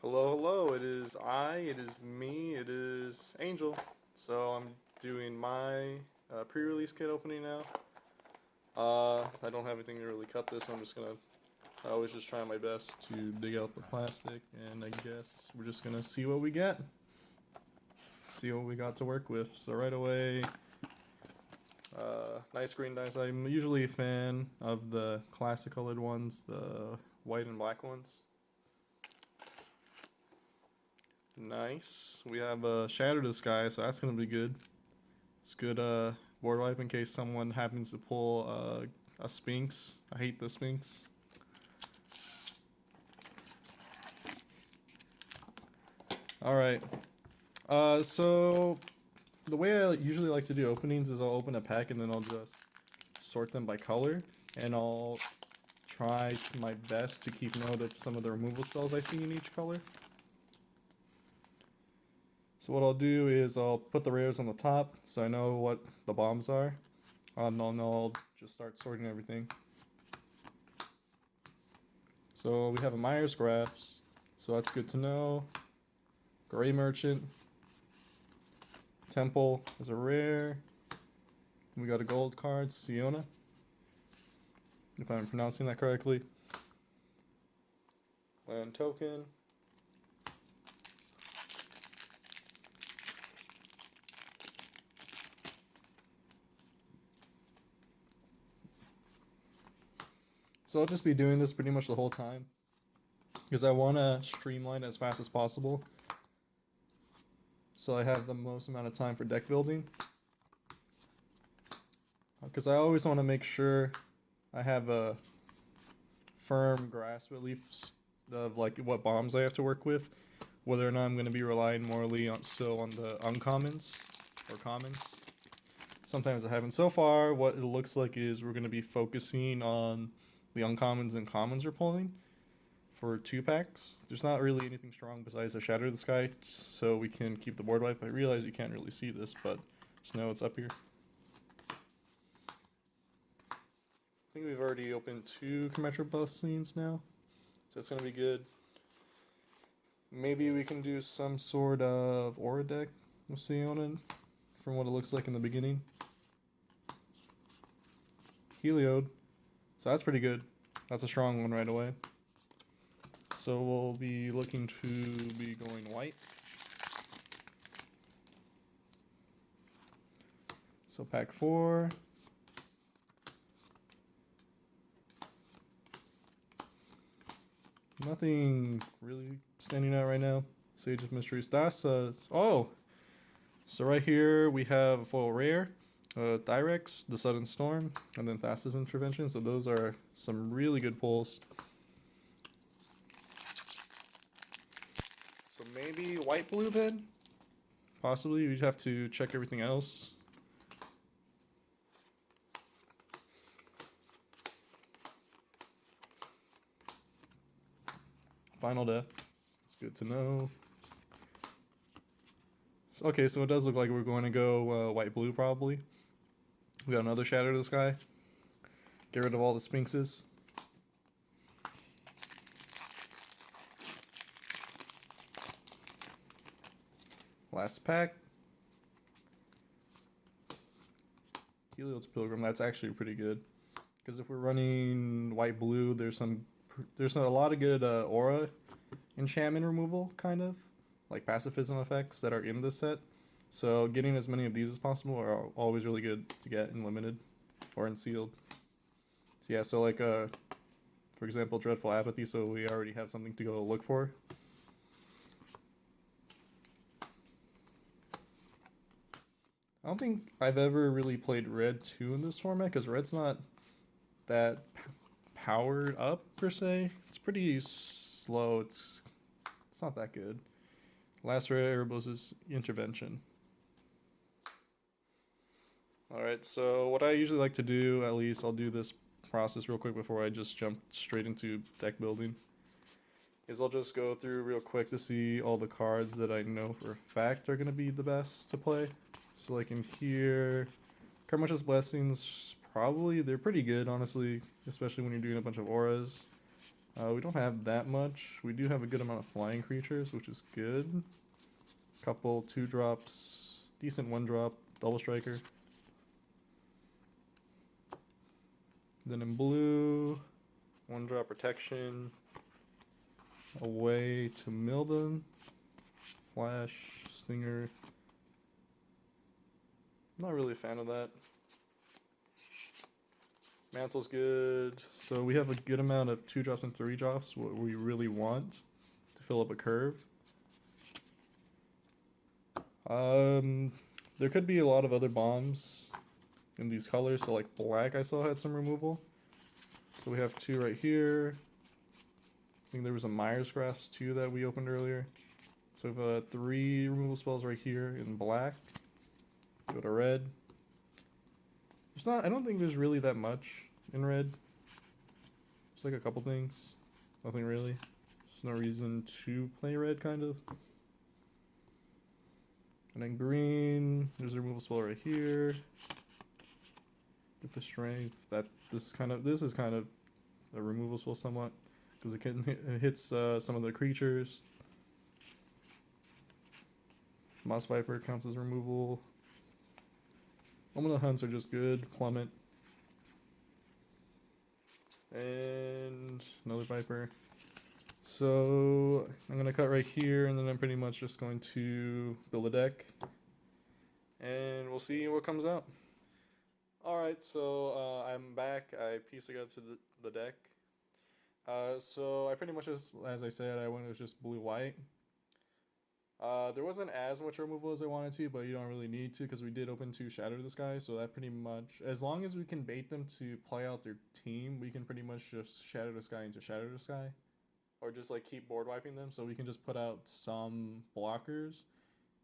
Hello, hello, it is me, it is Angel. So I'm doing my pre-release kit opening now. I don't have anything to really cut this, I always just try my best to dig out the plastic, and I guess we're just gonna see what we get. See what we got to work with. So right away, nice green dice. I'm usually a fan of the classic colored ones, the white and black ones. Nice. We have Shatter the Sky, so that's gonna be good. It's good board wipe in case someone happens to pull a Sphinx. I hate the Sphinx. Alright. So the way I usually like to do openings is I'll open a pack and then I'll just sort them by color, and I'll try my best to keep note of some of the removal spells I see in each color. So what I'll do is I'll put the rares on the top so I know what the bombs are, and then I'll just start sorting everything. So we have a Myers Graphs, so that's good to know. Gray Merchant. Temple is a rare. We got a gold card, Siona, if I'm pronouncing that correctly. Land token. So I'll just be doing this pretty much the whole time, because I want to streamline as fast as possible, so I have the most amount of time for deck building. Because I always want to make sure I have a firm grasp at least of like what bombs I have to work with, whether or not I'm going to be relying morely on the uncommons or commons. Sometimes I haven't. So far, what it looks like is we're going to be focusing on the uncommons and commons we're pulling for 2 packs. There's not really anything strong besides a Shatter the Sky, so we can keep the board wipe. I realize you can't really see this, but just know it's up here. I think we've already opened 2 Commetric Blessings now, so it's going to be good. Maybe we can do some sort of Aura deck with Siona from what it looks like in the beginning. Heliod. So that's pretty good. That's a strong one right away. So we'll be looking to be going white. So pack 4. Nothing really standing out right now. Sage of Mysteries. That's oh! So right here we have a foil rare. Dyrex, the Sudden Storm, and then Thassa's Intervention. So those are some really good pulls. So maybe white blue then? Possibly. We'd have to check everything else. Final Death. It's good to know. Okay, so it does look like we're going to go white blue probably. We got another Shatter the Sky. Get rid of all the Sphinxes. Last pack. Heliod's Pilgrim. That's actually pretty good, because if we're running white blue, there's a lot of good aura enchantment removal, kind of like pacifism effects that are in this set. So getting as many of these as possible are always really good to get in limited or in sealed. So yeah, so like for example, Dreadful Apathy, so we already have something to go look for. I don't think I've ever really played Red 2 in this format, because Red's not that powered up per se. It's pretty slow. It's not that good. Last rare Erebos' Intervention. Alright, so what I usually like to do, at least I'll do this process real quick before I just jump straight into deck building, is I'll just go through real quick to see all the cards that I know for a fact are going to be the best to play. So like in here, Karmacha's Blessings, probably, they're pretty good, honestly, especially when you're doing a bunch of auras. We don't have that much. We do have a good amount of flying creatures, which is good. Couple 2-drops, decent 1-drop, double striker. Then in blue, 1-drop protection. A way to mill them. Flash, Stinger. Not really a fan of that. Mantle's good. So we have a good amount of 2-drops and 3-drops, what we really want to fill up a curve. There could be a lot of other bombs in these colors. So like black I saw had some removal. So we have 2 right here. I think there was a Myers Graphs too that we opened earlier. So we have 3 removal spells right here in black. Go to red. I don't think there's really that much in red. Just like a couple things. Nothing really. There's no reason to play red, kind of. And then green, there's a removal spell right here. With the strength, this is kind of a removal spell somewhat, because it hits some of the creatures. Moss Viper counts as removal. Moment of Hunts are just good. Plummet. And another Viper. So I'm going to cut right here, and then I'm pretty much just going to build a deck. And we'll see what comes out. Alright, so I'm back. I pieced together the deck. So I pretty much just, as I said, I went with just blue-white. There wasn't as much removal as I wanted to, but you don't really need to, because we did open 2 Shatter the Sky, so that pretty much, as long as we can bait them to play out their team, we can pretty much just Shatter the Sky into Shatter the Sky, or just like keep board wiping them, so we can just put out some blockers,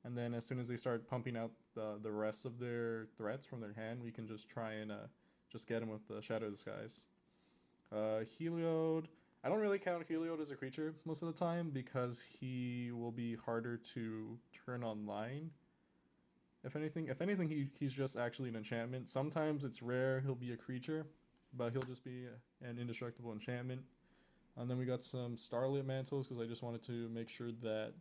and then as soon as they start pumping out the rest of their threats from their hand, we can just try and just get them with the Shatter the Skies. Heliod, I don't really count Heliod as a creature most of the time, because he will be harder to turn online. If anything, he's just actually an enchantment. Sometimes it's rare he'll be a creature, but he'll just be an indestructible enchantment. And then we got some Starlit Mantles, because I just wanted to make sure that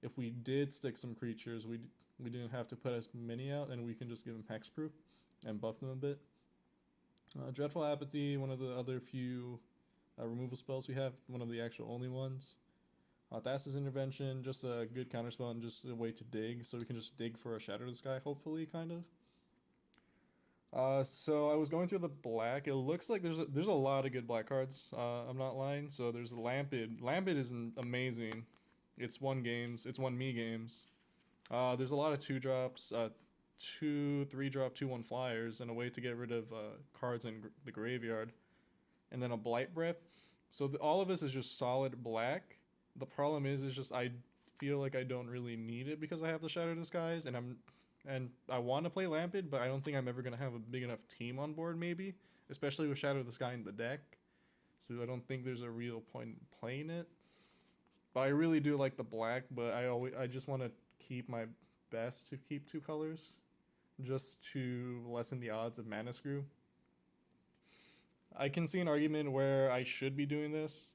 if we did stick some creatures, we didn't have to put as many out, and we can just give them hexproof and buff them a bit. Dreadful Apathy, one of the other few removal spells we have, one of the actual only ones. Thassa's Intervention, just a good counterspell and just a way to dig, so we can just dig for a Shatter the Sky, hopefully, kind of. So I was going through the black. It looks like there's a lot of good black cards. I'm not lying. So there's Lampid. Lampid is amazing. It's 1 games. It's 1 me games. There's a lot of 2-drops, 2 3-drop 2/1 flyers, and a way to get rid of cards in the graveyard, and then a Blight Breath. So all of this is just solid black. The problem is just I feel like I don't really need it because I have the Shatter the Skies, and I want to play Lampid, but I don't think I'm ever gonna have a big enough team on board, maybe, especially with Shatter the Sky in the deck. So I don't think there's a real point in playing it. But I really do like the black, but I just want to keep my best to keep 2 colors, just to lessen the odds of Mana Screw. I can see an argument where I should be doing this,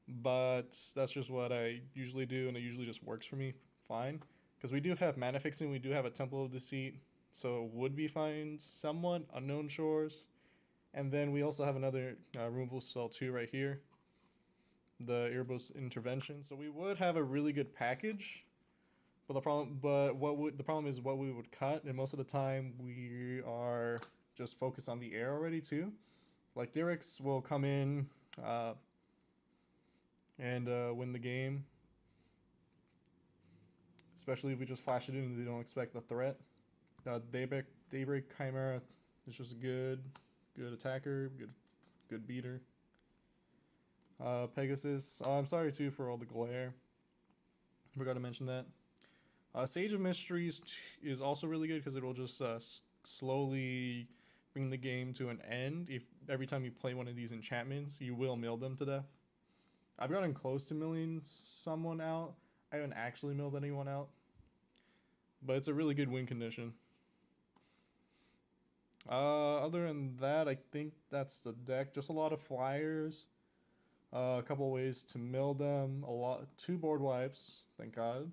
but that's just what I usually do, and it usually just works for me fine. Because we do have Mana Fixing, we do have a Temple of Deceit, so it would be fine somewhat. Unknown Shores. And then we also have another removal spell too right here, the Erebos Intervention. So we would have a really good package, but the problem is what we would cut, and most of the time we are just focused on the air already too. Like Dirix will come in and win the game, especially if we just flash it in and they don't expect the threat. Daybreak Chimera is just a good attacker, good beater. Pegasus, I'm sorry too for all the glare. Forgot to mention that. Sage of Mysteries is also really good because it will just slowly bring the game to an end. If every time you play one of these enchantments, you will mill them to death. I've gotten close to milling someone out. I haven't actually milled anyone out, but it's a really good win condition. Other than that, I think that's the deck. Just a lot of flyers. A couple ways to mill them. 2 board wipes, thank God.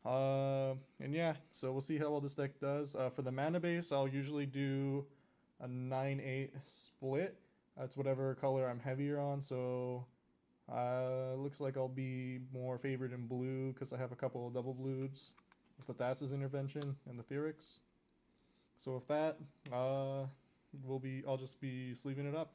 And yeah, so we'll see how well this deck does. For the mana base, I'll usually do a 9-8 split. That's whatever color I'm heavier on. So looks like I'll be more favored in blue because I have a couple of double blues with the Thassa's Intervention and the Theros. So with that, I'll just be sleeving it up.